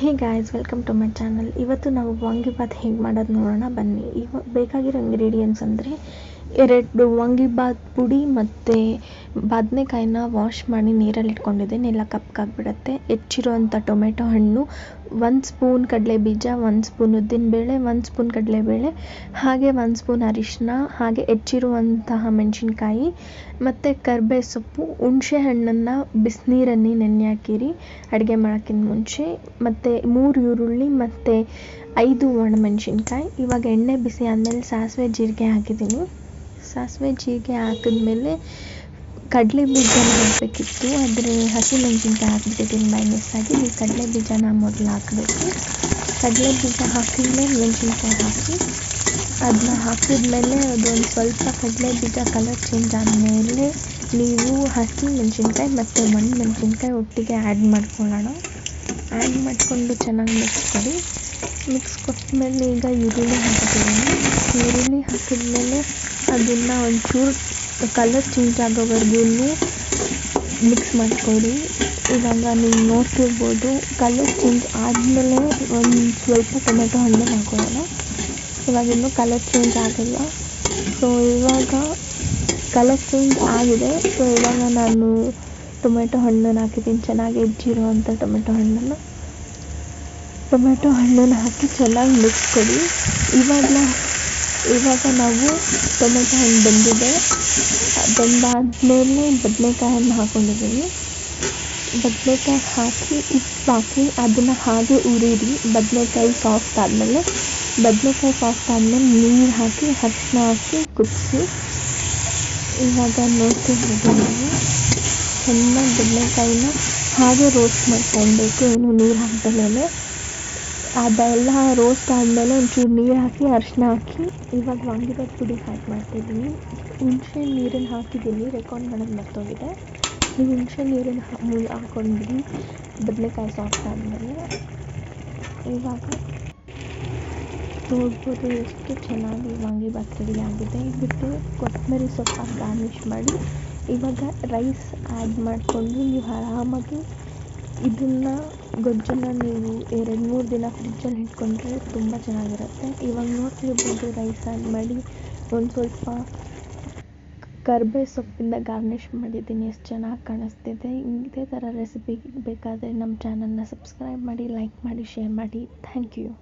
Hey guys, welcome to my channel. ಇವತ್ತು ನಾವು ವಾಂಗಿಬಾತ್ ಹೇಗೆ ಮಾಡೋದು ನೋಡೋಣ ಬನ್ನಿ. ಈಗ ಬೇಕಾಗಿರೋ ಇಂಗ್ರೀಡಿಯೆಂಟ್ಸ್ ಅಂದರೆ 2 ವಾಂಗಿಬಾತ್ ಪುಡಿ ಮತ್ತು ಬದನೆಕಾಯಿನ ವಾಶ್ ಮಾಡಿ ನೀರಲ್ಲಿ ಇಟ್ಕೊಂಡಿದ್ದೀನಿ, ಎಲ್ಲ ಕಪ್ಪಾಗಿಬಿಡುತ್ತೆ. ಹೆಚ್ಚಿರುವಂಥ ಟೊಮೆಟೊ ಹಣ್ಣು, 1 ಸ್ಪೂನ್ ಕಡಲೆಬೀಜ, 1 ಸ್ಪೂನ್ ಉದ್ದಿನಬೇಳೆ, 1 ಸ್ಪೂನ್ ಕಡಲೆಬೇಳೆ, ಹಾಗೆ 1 ಸ್ಪೂನ್ ಅರಿಶಿನ, ಹಾಗೆ ಹೆಚ್ಚಿರುವಂತಹ ಮೆಣಸಿನ್ಕಾಯಿ ಮತ್ತು ಕರಿಬೇವು ಸೊಪ್ಪು. ಹುಣಸೆ ಹಣ್ಣನ್ನು ಬಿಸಿನೀರಲ್ಲಿ ನೆನೆ ಹಾಕಿರಿ ಅಡುಗೆ ಮಾಡೋಕ್ಕಿಂತ ಮುಂಚೆ. ಮತ್ತು 3 ಈರುಳ್ಳಿ ಮತ್ತು 5 ಒಣಮೆಣಸಿನ್ಕಾಯಿ. ಇವಾಗ ಎಣ್ಣೆ ಬಿಸಿ ಆದಮೇಲೆ ಸಾಸಿವೆ ಜೀರಿಗೆ ಹಾಕಿದ್ದೀನಿ. ಸಾಸಿವೆ ಜೀರಿಗೆ ಹಾಕಿದ್ಮೇಲೆ ಕಡಲೆ ಬೀಜನ ಹಾಕಬೇಕಿತ್ತು, ಆದರೆ ಹಸಿಮೆಣಸಿನ್ಕಾಯಿ ಹಾಕಿಬಿಟ್ಟಿದ್ದೀನಿ ಬೈ ಮಿಸ್ಸಾಗಿ. ಈ ಕಡಲೆ ಬೀಜನ ಮೊದಲು ಹಾಕಬೇಕು. ಕಡಲೆ ಬೀಜ ಹಾಕಿದ್ಮೇಲೆ ಮೆಣಸಿನ್ಕಾಯಿ ಹಾಕಿ, ಅದನ್ನ ಹಾಕಿದ್ಮೇಲೆ ಅದೊಂದು ಸ್ವಲ್ಪ ಕಡಲೆ ಬೀಜ ಕಲರ್ ಚೇಂಜ್ ಆದಮೇಲೆ ನೀವು ಹಸಿಮೆಣಸಿನ್ಕಾಯಿ ಮತ್ತು ಒಣಮೆಣಸಿನ್ಕಾಯಿ ಒಟ್ಟಿಗೆ ಆ್ಯಡ್ ಮಾಡ್ಕೊಳ್ಳೋಣ. ಆ್ಯಡ್ ಮಾಡಿಕೊಂಡು ಚೆನ್ನಾಗಿ ಮಿಕ್ಸ್ ಕೊಡಿ. ಮಿಕ್ಸ್ ಕೊಟ್ಟಮೇಲೆ ಈಗ ಈರುಳ್ಳಿ ಹಾಕಿದ್ದೀನಿ. ಈರುಳ್ಳಿ ಹಾಕಿದ್ಮೇಲೆ ಅದನ್ನು ಒಂಚೂರು ಕಲರ್ ಚೇಂಜ್ ಆಗೋವರೆಗೂ ಮಿಕ್ಸ್ ಮಾಡಿಕೊಡಿ. ಇವಾಗ ನೀವು ನೋಡ್ತಿರ್ಬೋದು, ಕಲರ್ ಚೇಂಜ್ ಆದಮೇಲೆ ಒಂದು ಸ್ವಲ್ಪ ಟೊಮೆಟೊ ಹಣ್ಣನ್ನು ಹಾಕೊಳ್ಳೋಣ. ಇವಾಗ ಇನ್ನೂ ಕಲರ್ ಚೇಂಜ್ ಆಗಿಲ್ಲ. ಸೊ ಇವಾಗ ಕಲರ್ ಚೇಂಜ್ ಆಗಿದೆ. ಸೊ ಇವಾಗ ನಾನು ಟೊಮೆಟೊ ಹಣ್ಣನ್ನು ಹಾಕಿದ್ದೀನಿ, ಚೆನ್ನಾಗಿ ಹೆಚ್ಚಿರುವಂಥ ಟೊಮೆಟೊ ಹಣ್ಣನ್ನು ಹಾಕಿ ಚೆನ್ನಾಗಿ ಮಿಕ್ಸ್ ಕೊಡಿ. ಇವಾಗ ನಾವು ಟೊಮೆಟೊ ಹಣ್ಣು ಬೆಂದಿದೆ. ಬೆಂದಾದಮೇಲೆ ಬದನೆಕಾಯನ್ನು ಹಾಕ್ಕೊಂಡಿದ್ದೀನಿ. ಬದನೆಕಾಯಿ ಹಾಕಿ ಉಪ್ಪು ಹಾಕಿ ಅದನ್ನು ಹಾಗೆ ಉರಿರಿ. ಬದನೆಕಾಯಿ ಸಾಫ್ಟ್ ಆದಮೇಲೆ ನೀರು ಹಾಕಿ ಅರಿಶಿನ ಹಾಕಿ ಕುದಿಸಿ. ಇವಾಗ ನೋಡ್ತಿರ್ಬೋದು ನೀವು, ಚೆನ್ನಾಗಿ ಬದನೆಕಾಯಿನ ಹಾಗೆ ರೋಸ್ಟ್ ಮಾಡ್ಕೊಳ್ಬೇಕು, ಏನು ನೀರು ಹಾಕ್ದಲೇ. ಅದೆಲ್ಲ ರೋಸ್ಟ್ ಆದಮೇಲೆ ಒಂಚೂರು ನೀರು ಹಾಕಿ ಅರಿಶಿನ ಹಾಕಿ ಇವಾಗ ವಾಂಗಿಬಾತ್ ಪುಡಿ ಆ್ಯಡ್ ಮಾಡ್ತಿದ್ದೀನಿ. ಹುಣಸೆ ನೀರನ್ನು ಹಾಕಿದ್ದೀನಿ, ರೆಕಾರ್ಡ್ ಮಾಡೋದು ಮರ್ತೋಗಿದೆ. ನೀವು ಹುಣಸೆ ನೀರನ್ನು ಹಾಕ್ಕೊಂಡ್ಬಿಡಿ ಬದನೆಕಾಯಿ ಸಾಫ್ಟ್ ಆದಮೇಲೆ. ಇವಾಗ ನೋಡ್ಬೋದು ಎಷ್ಟು ಚೆನ್ನಾಗಿ ವಾಂಗಿಬಾತ್ ರೆಡಿ ಆಗಿದೆ. ಬಿಟ್ಟು ಕೊತ್ತಂಬರಿ ಸೊಪ್ಪು ಗಾರ್ನಿಷ್ ಮಾಡಿ ಇವಾಗ ರೈಸ್ ಆ್ಯಡ್ ಮಾಡಿಕೊಂಡು ನೀವು ಆರಾಮಾಗಿ ಇದನ್ನು ಗೊಜ್ಜನ್ನು ನೀವು 2-3 ದಿನ ಫ್ರಿಜ್ಜಲ್ಲಿ ಇಟ್ಕೊಂಡ್ರೆ ತುಂಬ ಚೆನ್ನಾಗಿರುತ್ತೆ. ಇವಾಗ ನೋಡ್ತಿರ್ಬೋದು, ರೈಸ್ ಆ್ಯಡ್ ಮಾಡಿ ಒಂದು ಸ್ವಲ್ಪ ಕರಿಬೇವು ಸೊಪ್ಪಿಂದ ಗಾರ್ನಿಷ್ ಮಾಡಿದ್ದೀನಿ. ಎಷ್ಟು ಚೆನ್ನಾಗಿ ಕಾಣಿಸ್ತಿದೆ. ಇದೇ ಥರ ರೆಸಿಪಿ ಬೇಕಾದರೆ ನಮ್ಮ ಚಾನಲ್ನ ಸಬ್ಸ್ಕ್ರೈಬ್ ಮಾಡಿ, ಲೈಕ್ ಮಾಡಿ, ಶೇರ್ ಮಾಡಿ. Thank you.